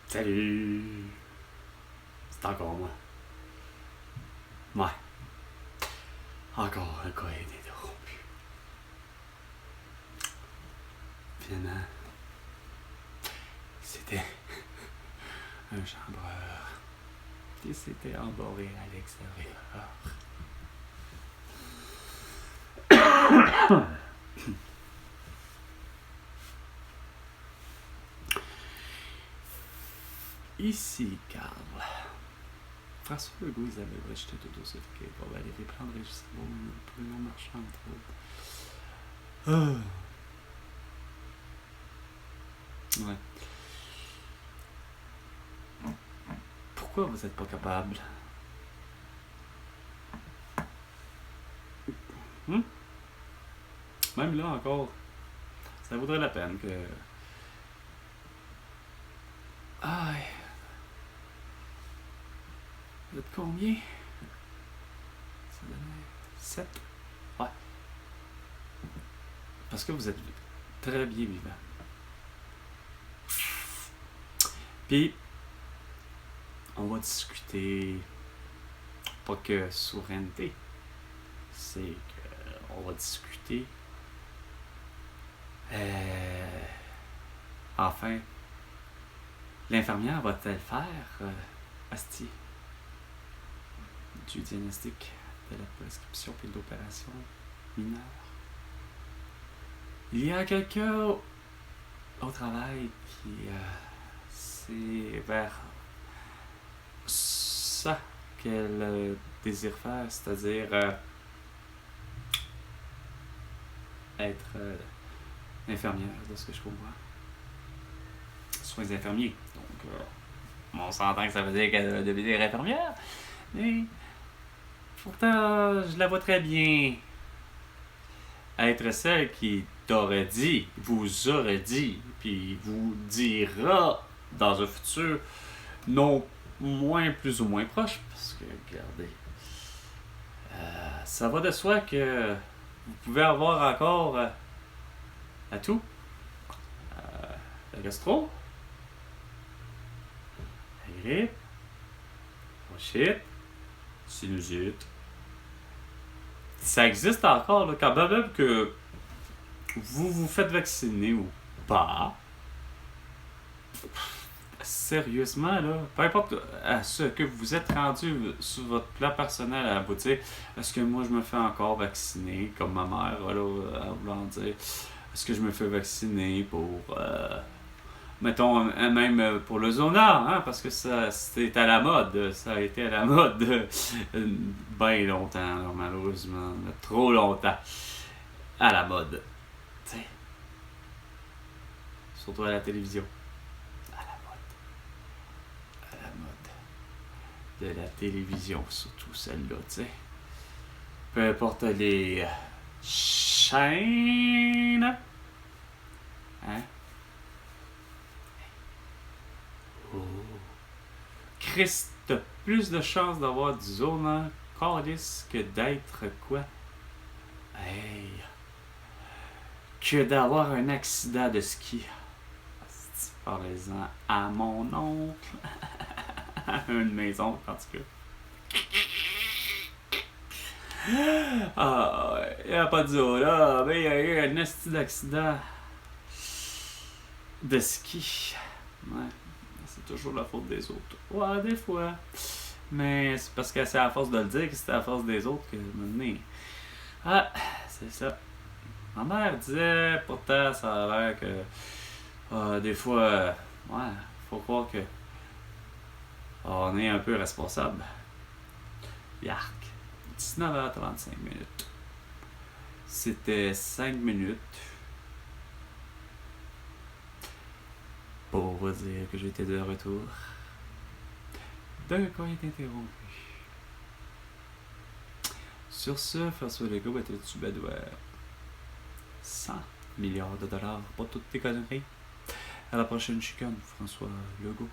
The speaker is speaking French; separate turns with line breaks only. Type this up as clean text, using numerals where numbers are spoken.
Salut! C'est encore moi. Ouais. Encore un cas ininterrompu. Finalement, c'était un chambreur qui s'était emborré à l'extérieur. Ici, Carl. François Legault, Isabelle Brecht, Toto Sophie, Paul Valérie Plante, Régis Beaumont, Bruno Marchand, entre autres. Ouais. Pourquoi vous êtes pas capable? Même là encore, ça vaudrait la peine que... Ah, vous êtes combien? Ça donnait 7? Ouais. Parce que vous êtes très bien vivant. Puis, on va discuter, pas que souveraineté, c'est qu'on va discuter, enfin, l'infirmière va-t-elle faire, Asti, du diagnostic de la prescription puis de l'opération mineure? Il y a quelqu'un au travail qui, c'est vers ça qu'elle désire faire, c'est-à-dire être infirmière, de ce que je comprends. Soins infirmiers. Donc, on s'entend que ça veut dire qu'elle va devenir infirmière, mais pourtant, je la vois très bien être celle qui t'aurait dit, vous aurait dit, puis vous dira dans un futur non plus ou moins proche, parce que, regardez, ça va de soi que vous pouvez avoir encore à tout. La gastro, la grippe, bronchite, sinusite. Ça existe encore, là, quand même que vous vous faites vacciner ou pas. Sérieusement, là, peu importe à ce que vous êtes rendu sur votre plan personnel à vous dire, est-ce que moi je me fais encore vacciner, comme ma mère, là, à vouloir dire, est-ce que je me fais vacciner pour, mettons, même pour le Zona, hein, parce que ça, c'est à la mode, ça a été à la mode bien longtemps, là, malheureusement, trop longtemps, à la mode, tu sais, surtout à la télévision. De la télévision, surtout celle-là, tu sais. Peu importe les chaînes. Hein? Oh. Christ, t'as plus de chances d'avoir du zona calice que d'être quoi? Hey! Que d'avoir un accident de ski. Parlez-en à mon oncle. Une maison, en tout cas. Ah, il n'y a pas de zona, mais il y a eu un esti d'accident de ski. Ouais, c'est toujours la faute des autres. Ouais, des fois. Mais c'est parce que c'est à force de le dire que c'est à force des autres que maintenant. Ah, c'est ça. Ma mère disait, pourtant, ça a l'air que des fois, ouais, faut croire que on est un peu responsable. Yark. 19h35 minutes. C'était 5 minutes pour vous dire que j'étais de retour d'un cas est interrompu. Sur ce, François Legault était du badoueur. 100 milliards de dollars pour toutes tes conneries. À la prochaine chicane, François Legault.